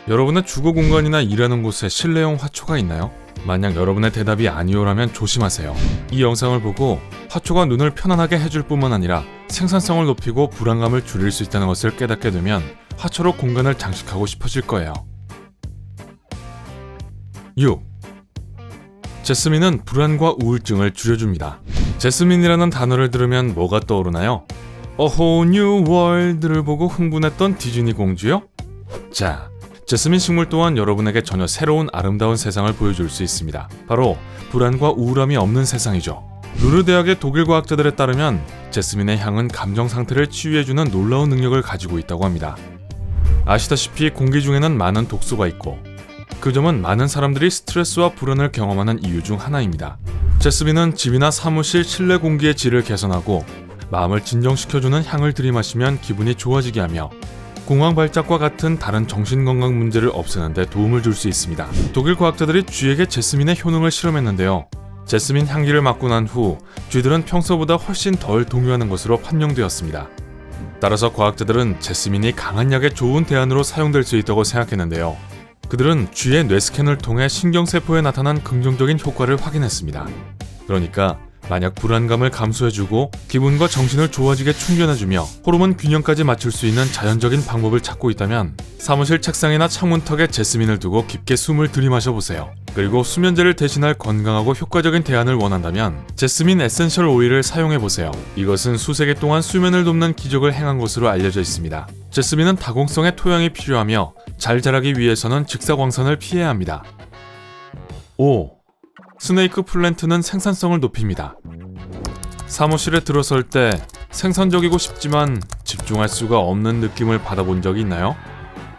여러분의 주거 공간이나 일하는 곳에 실내용 화초가 있나요? 만약 여러분의 대답이 아니오라면 조심하세요. 이 영상을 보고 화초가 눈을 편안하게 해줄 뿐만 아니라 생산성을 높이고 불안감을 줄일 수 있다는 것을 깨닫게 되면 화초로 공간을 장식하고 싶어질 거예요. 6. 제스민은 불안과 우울증을 줄여줍니다. 제스민이라는 단어를 들으면 뭐가 떠오르나요? A Whole New World를 보고 흥분했던 디즈니 공주요? 자, 제스민 식물 또한 여러분에게 전혀 새로운 아름다운 세상을 보여줄 수 있습니다. 바로 불안과 우울함이 없는 세상이죠. 루르 대학의 독일 과학자들에 따르면 제스민의 향은 감정 상태를 치유해주는 놀라운 능력을 가지고 있다고 합니다. 아시다시피 공기 중에는 많은 독소가 있고 그 점은 많은 사람들이 스트레스와 불안을 경험하는 이유 중 하나입니다. 제스민은 집이나 사무실 실내 공기의 질을 개선하고 마음을 진정시켜주는 향을 들이마시면 기분이 좋아지게 하며 공황 발작과 같은 다른 정신건강 문제를 없애는 데 도움을 줄 수 있습니다. 독일 과학자들이 쥐에게 제스민의 효능을 실험했는데요. 제스민 향기를 맡고 난 후 쥐들은 평소보다 훨씬 덜 동요하는 것으로 판명되었습니다. 따라서 과학자들은 제스민이 강한 약에 좋은 대안으로 사용될 수 있다고 생각했는데요. 그들은 쥐의 뇌스캔을 통해 신경세포에 나타난 긍정적인 효과를 확인했습니다. 그러니까 만약 불안감을 감소해주고 기분과 정신을 좋아지게 충전해주며 호르몬 균형까지 맞출 수 있는 자연적인 방법을 찾고 있다면 사무실 책상이나 창문턱에 제스민을 두고 깊게 숨을 들이마셔보세요. 그리고 수면제를 대신할 건강하고 효과적인 대안을 원한다면 제스민 에센셜 오일을 사용해보세요. 이것은 수세기 동안 수면을 돕는 기적을 행한 것으로 알려져 있습니다. 제스민은 다공성의 토양이 필요하며 잘 자라기 위해서는 직사광선을 피해야 합니다. 5. 스네이크 플랜트는 생산성을 높입니다. 사무실에 들어설 때 생산적이고 싶지만 집중할 수가 없는 느낌을 받아본 적이 있나요?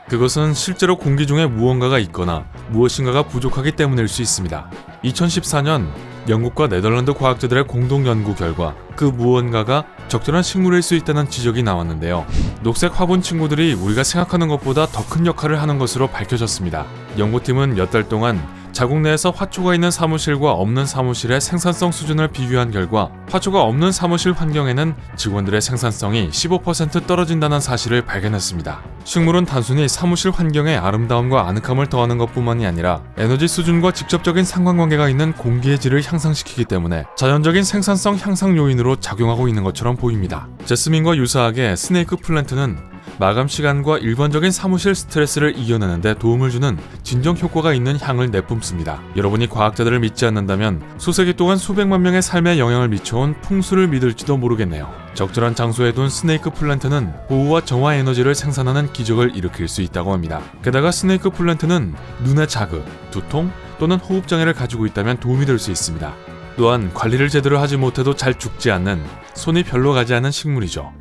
그것은 실제로 공기 중에 무언가가 있거나 무엇인가가 부족하기 때문일 수 있습니다. 2014년 영국과 네덜란드 과학자들의 공동 연구 결과 그 무언가가 적절한 식물일 수 있다는 지적이 나왔는데요. 녹색 화분 친구들이 우리가 생각하는 것보다 더 큰 역할을 하는 것으로 밝혀졌습니다. 연구팀은 몇 달 동안 자국 내에서 화초가 있는 사무실과 없는 사무실의 생산성 수준을 비교한 결과 화초가 없는 사무실 환경에는 직원들의 생산성이 15% 떨어진다는 사실을 발견했습니다. 식물은 단순히 사무실 환경에 아름다움과 아늑함을 더하는 것뿐만이 아니라 에너지 수준과 직접적인 상관관계가 있는 공기의 질을 향상시키기 때문에 자연적인 생산성 향상 요인으로 작용하고 있는 것처럼 보입니다. 제스민과 유사하게 스네이크 플랜트는 마감 시간과 일반적인 사무실 스트레스를 이겨내는 데 도움을 주는 진정 효과가 있는 향을 내뿜습니다. 여러분이 과학자들을 믿지 않는다면 수세기 동안 수백만 명의 삶에 영향을 미쳐온 풍수를 믿을지도 모르겠네요. 적절한 장소에 둔 스네이크 플랜트는 보호와 정화 에너지를 생산하는 기적을 일으킬 수 있다고 합니다. 게다가 스네이크 플랜트는 눈의 자극, 두통 또는 호흡장애를 가지고 있다면 도움이 될 수 있습니다. 또한 관리를 제대로 하지 못해도 잘 죽지 않는 손이 별로 가지 않은 식물이죠.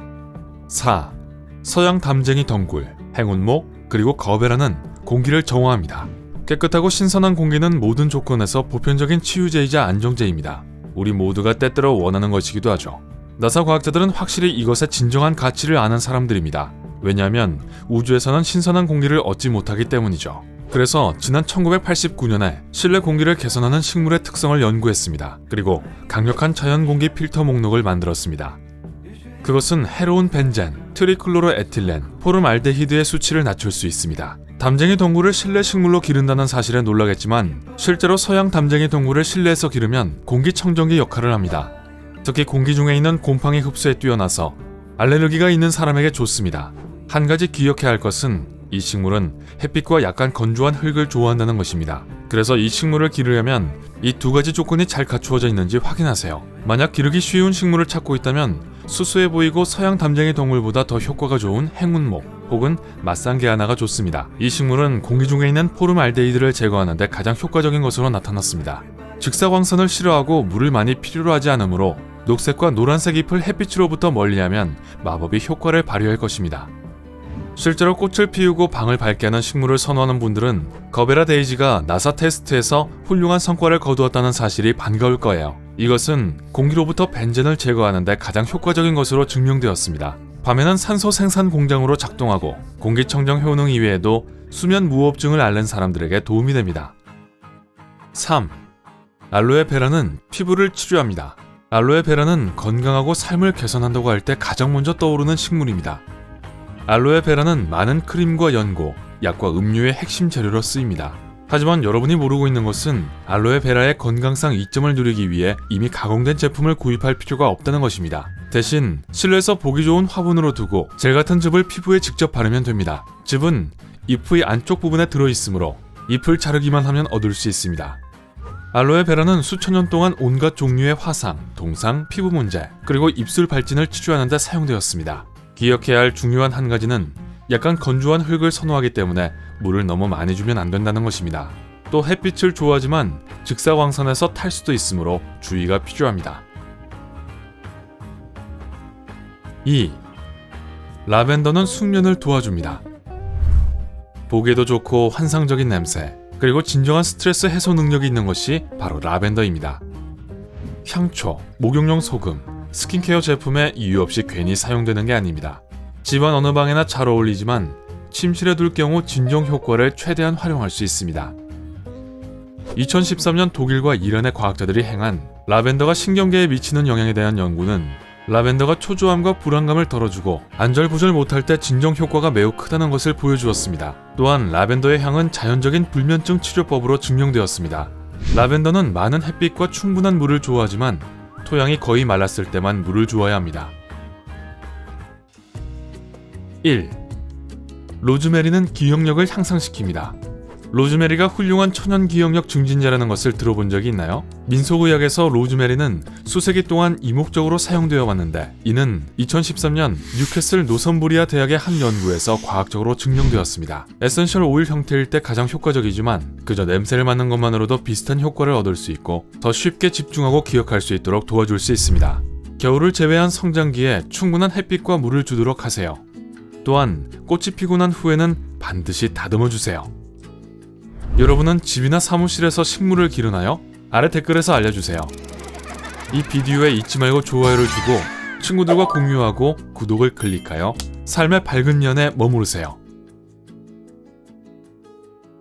4. 서양 담쟁이 덩굴, 행운목, 그리고 거베라는 공기를 정화합니다. 깨끗하고 신선한 공기는 모든 조건에서 보편적인 치유제이자 안정제입니다. 우리 모두가 때때로 원하는 것이기도 하죠. 나사 과학자들은 확실히 이것의 진정한 가치를 아는 사람들입니다. 왜냐하면 우주에서는 신선한 공기를 얻지 못하기 때문이죠. 그래서 지난 1989년에 실내 공기를 개선하는 식물의 특성을 연구했습니다. 그리고 강력한 자연 공기 필터 목록을 만들었습니다. 그것은 해로운 벤젠, 트리클로로에틸렌, 포름알데히드의 수치를 낮출 수 있습니다. 담쟁이 덩굴을 실내 식물로 기른다는 사실에 놀라겠지만 실제로 서양 담쟁이 덩굴을 실내에서 기르면 공기청정기 역할을 합니다. 특히 공기 중에 있는 곰팡이 흡수에 뛰어나서 알레르기가 있는 사람에게 좋습니다. 한 가지 기억해야 할 것은 이 식물은 햇빛과 약간 건조한 흙을 좋아한다는 것입니다. 그래서 이 식물을 기르려면 이 두 가지 조건이 잘 갖추어져 있는지 확인하세요. 만약 기르기 쉬운 식물을 찾고 있다면 수수해 보이고 서양 담쟁이 덩굴보다 더 효과가 좋은 행운목 혹은 마상게아나가 좋습니다. 이 식물은 공기 중에 있는 포름알데히드를 제거하는 데 가장 효과적인 것으로 나타났습니다. 직사광선을 싫어하고 물을 많이 필요로 하지 않으므로 녹색과 노란색 잎을 햇빛으로부터 멀리하면 마법이 효과를 발휘할 것입니다. 실제로 꽃을 피우고 방을 밝게 하는 식물을 선호하는 분들은 거베라 데이지가 나사 테스트에서 훌륭한 성과를 거두었다는 사실이 반가울 거예요. 이것은 공기로부터 벤젠을 제거하는 데 가장 효과적인 것으로 증명되었습니다. 밤에는 산소 생산 공장으로 작동하고 공기청정 효능 이외에도 수면 무호흡증을 앓는 사람들에게 도움이 됩니다. 3. 알로에베라는 피부를 치료합니다. 알로에베라는 건강하고 삶을 개선한다고 할 때 가장 먼저 떠오르는 식물입니다. 알로에베라는 많은 크림과 연고, 약과 음료의 핵심 재료로 쓰입니다. 하지만 여러분이 모르고 있는 것은 알로에베라의 건강상 이점을 누리기 위해 이미 가공된 제품을 구입할 필요가 없다는 것입니다. 대신 실내에서 보기 좋은 화분으로 두고 젤 같은 즙을 피부에 직접 바르면 됩니다. 즙은 잎의 안쪽 부분에 들어있으므로 잎을 자르기만 하면 얻을 수 있습니다. 알로에베라는 수천 년 동안 온갖 종류의 화상, 동상, 피부 문제, 그리고 입술 발진을 치료하는 데 사용되었습니다. 기억해야 할 중요한 한 가지는 약간 건조한 흙을 선호하기 때문에 물을 너무 많이 주면 안 된다는 것입니다. 또 햇빛을 좋아하지만 직사광선에서 탈 수도 있으므로 주의가 필요합니다. 2. 라벤더는 숙면을 도와줍니다. 보기에도 좋고 환상적인 냄새, 그리고 진정한 스트레스 해소 능력이 있는 것이 바로 라벤더입니다. 향초, 목욕용 소금, 스킨케어 제품에 이유 없이 괜히 사용되는 게 아닙니다. 집안 어느 방에나 잘 어울리지만 침실에 둘 경우 진정 효과를 최대한 활용할 수 있습니다. 2013년 독일과 이란의 과학자들이 행한 라벤더가 신경계에 미치는 영향에 대한 연구는 라벤더가 초조함과 불안감을 덜어주고 안절부절 못할 때 진정 효과가 매우 크다는 것을 보여주었습니다. 또한 라벤더의 향은 자연적인 불면증 치료법으로 증명되었습니다. 라벤더는 많은 햇빛과 충분한 물을 좋아하지만 토양이 거의 말랐을 때만 물을 주어야 합니다. 1. 로즈메리는 기억력을 향상시킵니다. 로즈메리가 훌륭한 천연 기억력 증진제라는 것을 들어본 적이 있나요? 민속의학에서 로즈메리는 수세기 동안 이목적으로 사용되어 왔는데 이는 2013년 뉴캐슬 노선부리아 대학의 한 연구에서 과학적으로 증명되었습니다. 에센셜 오일 형태일 때 가장 효과적이지만 그저 냄새를 맡는 것만으로도 비슷한 효과를 얻을 수 있고 더 쉽게 집중하고 기억할 수 있도록 도와줄 수 있습니다. 겨울을 제외한 성장기에 충분한 햇빛과 물을 주도록 하세요. 또한 꽃이 피고 난 후에는 반드시 다듬어 주세요. 여러분은 집이나 사무실에서 식물을 기르나요? 아래 댓글에서 알려주세요. 이 비디오에 잊지 말고 좋아요를 주고 친구들과 공유하고 구독을 클릭하여 삶의 밝은 연에 머무르세요.